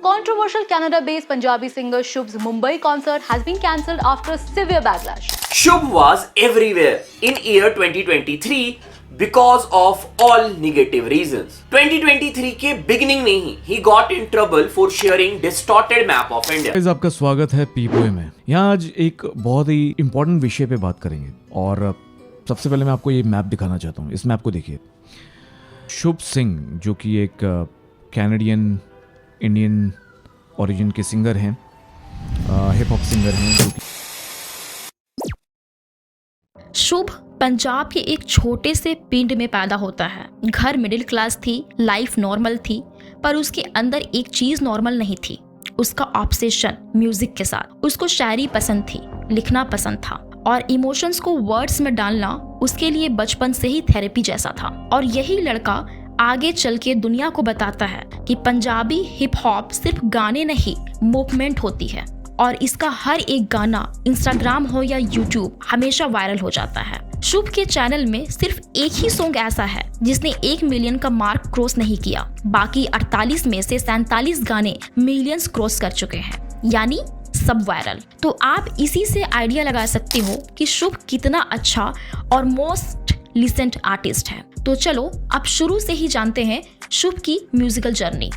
Controversial Canada-based Punjabi singer Shubh's Mumbai concert has been cancelled after severe backlash. Shubh was everywhere in year 2023 because of all negative reasons. 2023 के beginning में ही he got in trouble for sharing distorted map of India. Guys, आपका स्वागत है पीपोए में। यहाँ आज एक बहुत ही इम्पोर्टेंट विषय पे बात करेंगे और सबसे पहले मैं आपको ये मैप दिखाना चाहता हूँ। इस मैप को देखिए। शुभ सिंह जो कि एक कैनेडियन इंडियन ओरिजिन के सिंगर हैं, हिप हॉप सिंगर हैं जो कि शुभ पंजाब के एक छोटे से पिंड में पैदा होता है। घर मिडिल क्लास थी, लाइफ नॉर्मल थी, पर उसके अंदर एक चीज नॉर्मल नहीं थी, उसका ऑब्सेशन म्यूजिक के साथ। उसको शायरी पसंद थी, लिखना पसंद था और इमोशंस को वर्ड्स में डालना उसके लिए बचपन से ही थेरेपी जैसा था। और यही लड़का आगे चल के दुनिया को बताता है कि पंजाबी हिप हॉप सिर्फ गाने नहीं, मूवमेंट होती है और इसका हर एक गाना इंस्टाग्राम हो या यूट्यूब हमेशा वायरल हो जाता है। शुभ के चैनल में सिर्फ एक ही सॉन्ग ऐसा है जिसने 1 मिलियन का मार्क क्रॉस नहीं किया। बाकी 48 में से 47 गाने मिलियंस क्रॉस कर चुके हैं, यानी सब वायरल। तो आप इसी से आइडिया लगा सकते हो कि शुभ कितना अच्छा और मोस्ट लिसन्ड आर्टिस्ट है। तो चलो अब शुरू से ही जानते हैं शुभ की म्यूजिकल जर्नी।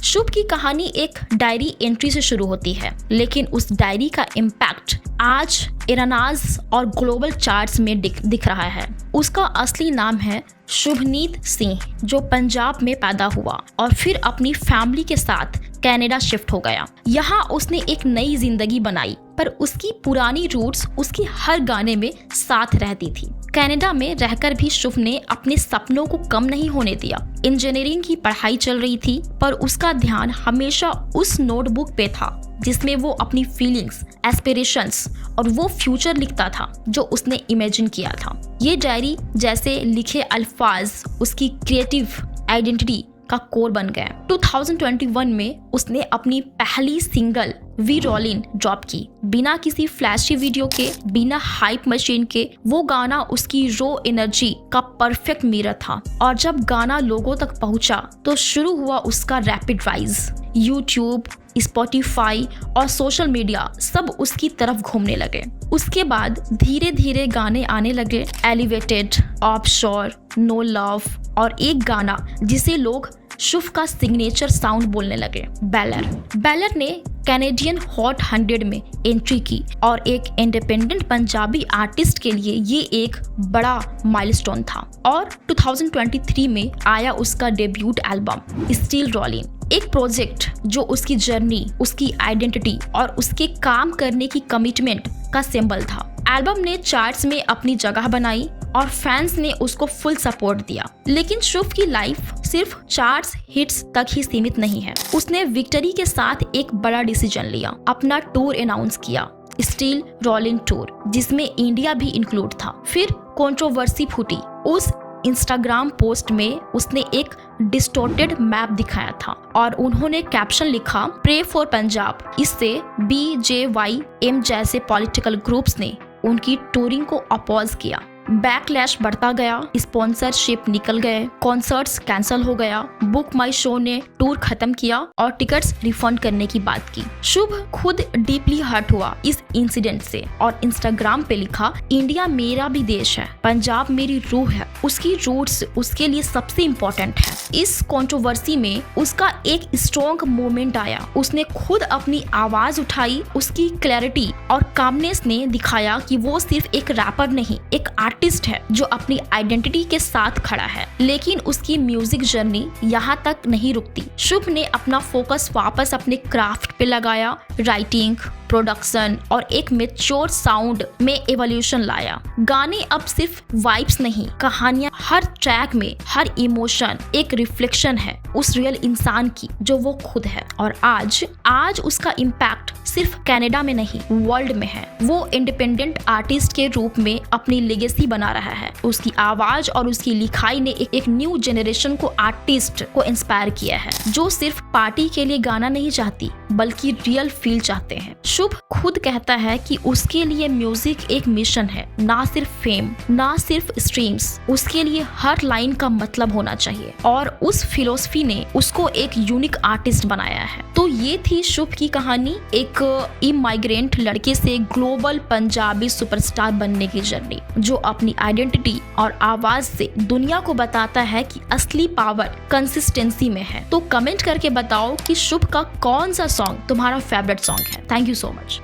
शुभ की कहानी एक डायरी एंट्री से शुरू होती है, लेकिन उस डायरी का इम्पैक्ट आज इरानाज और ग्लोबल चार्ट्स में दिख रहा है। उसका असली नाम है शुभनीत सिंह, जो पंजाब में पैदा हुआ और फिर अपनी फैमिली के साथ कनाडा शिफ्ट हो गया। यहाँ उसने एक नई जिंदगी बनाई, पर उसकी पुरानी रूट्स उसकी हर गाने में साथ रहती थी। कनाडा में रहकर भी शुभ ने अपने सपनों को कम नहीं होने दिया। इंजीनियरिंग की पढ़ाई चल रही थी, पर उसका ध्यान हमेशा उस नोटबुक पे था जिसमें वो अपनी फीलिंग्स, एस्पिरेशंस और वो फ्यूचर लिखता था जो उसने इमेजिन किया था। ये डायरी जैसे लिखे अल्फाज उसकी क्रिएटिव आइडेंटिटी का कोर बन गए। 2021 में उसने अपनी पहली सिंगल वी रोलिन ड्रॉप की। बिना किसी फ्लैशी वीडियो के, बिना हाइप मशीन के, वो गाना उसकी रो एनर्जी का परफेक्ट मिरर था। और जब गाना लोगों तक पहुंचा तो शुरू हुआ उसका रैपिड राइज। यूट्यूब, स्पॉटिफाई और सोशल मीडिया सब उसकी तरफ घूमने लगे। उसके बाद धीरे धीरे गाने आने लगे, एलिवेटेड, ऑफशोर, नो लव और एक गाना जिसे लोग शुभ का सिग्नेचर साउंड बोलने लगे, बेलर। बेलर ने कैनेडियन हॉट 100 में एंट्री की और एक इंडिपेंडेंट पंजाबी आर्टिस्ट के लिए ये एक बड़ा माइलस्टोन था। और 2023 में आया उसका डेब्यूट एल्बम स्टिल रोलिंग, एक प्रोजेक्ट जो उसकी जर्नी, उसकी आइडेंटिटी और उसके काम करने की कमिटमेंट का सिंबल था। एल्बम ने चार्ट्स में अपनी जगह बनाई और फैंस ने उसको फुल सपोर्ट दिया। लेकिन शुभ की लाइफ सिर्फ चार्ट्स हिट्स तक ही सीमित नहीं है। उसने विक्ट्री के साथ एक बड़ा डिसीजन लिया, अपना टूर अनाउंस किया, स्टिल रोलिंग टूर, जिसमें इंडिया भी इंक्लूड था। फिर कंट्रोवर्सी फूटी। उस इंस्टाग्राम पोस्ट में उसने एक डिस्टॉर्टेड मैप दिखाया था और उन्होंने कैप्शन लिखा, प्रे फॉर पंजाब। इससे BJYM जैसे पॉलिटिकल ग्रुप्स ने उनकी टूरिंग को अपोज किया। बैकलैश बढ़ता गया, स्पॉन्सरशिप निकल गए, कॉन्सर्ट्स कैंसिल हो गया, बुक माई शो ने टूर खत्म किया और टिकट्स रिफंड करने की बात की। शुभ खुद डीपली हर्ट हुआ इस इंसिडेंट से और इंस्टाग्राम पे लिखा, इंडिया मेरा भी देश है, पंजाब मेरी रूह है, उसकी रूट्स उसके लिए सबसे इम्पोर्टेंट है। इस कंट्रोवर्सी में उसका एक स्ट्रॉन्ग मोमेंट आया। उसने खुद अपनी आवाज उठाई। उसकी क्लैरिटी और कामनेस ने दिखाया कि वो सिर्फ एक रैपर नहीं, एक आर्टिस्ट है जो अपनी आइडेंटिटी के साथ खड़ा है। लेकिन उसकी म्यूजिक जर्नी यहाँ तक नहीं रुकती। शुभ ने अपना फोकस वापस अपने क्राफ्ट पे लगाया, राइटिंग, प्रोडक्शन और एक मैच्योर साउंड में एवोल्यूशन लाया। गाने अब सिर्फ वाइब्स नहीं, कहानियां, हर ट्रैक में हर इमोशन एक रिफ्लेक्शन है उस रियल इंसान की जो वो खुद है। और आज उसका इम्पैक्ट सिर्फ कनाडा में नहीं वर्ल्ड में है। वो इंडिपेंडेंट आर्टिस्ट के रूप में अपनी लेगेसी बना रहा है। उसकी आवाज और उसकी लिखाई ने एक न्यू जनरेशन को आर्टिस्ट को इंस्पायर किया है, जो सिर्फ पार्टी के लिए गाना नहीं चाहती बल्कि रियल फील चाहते हैं। शुभ खुद कहता है कि उसके लिए म्यूजिक एक मिशन है, ना सिर्फ फेम, ना सिर्फ स्ट्रीम्स। उसके लिए हर लाइन का मतलब होना चाहिए और उस फिलोसफी ने उसको एक यूनिक आर्टिस्ट बनाया है। तो ये थी शुभ की कहानी, एक इमाइग्रेंट लड़के से ग्लोबल पंजाबी सुपरस्टार बनने की जर्नी, जो अपनी आइडेंटिटी और आवाज से दुनिया को बताता है कि असली पावर कंसिस्टेंसी में है। तो कमेंट करके बताओ कि शुभ का कौन सा सॉन्ग तुम्हारा फेवरेट सॉन्ग है। Thank you so much.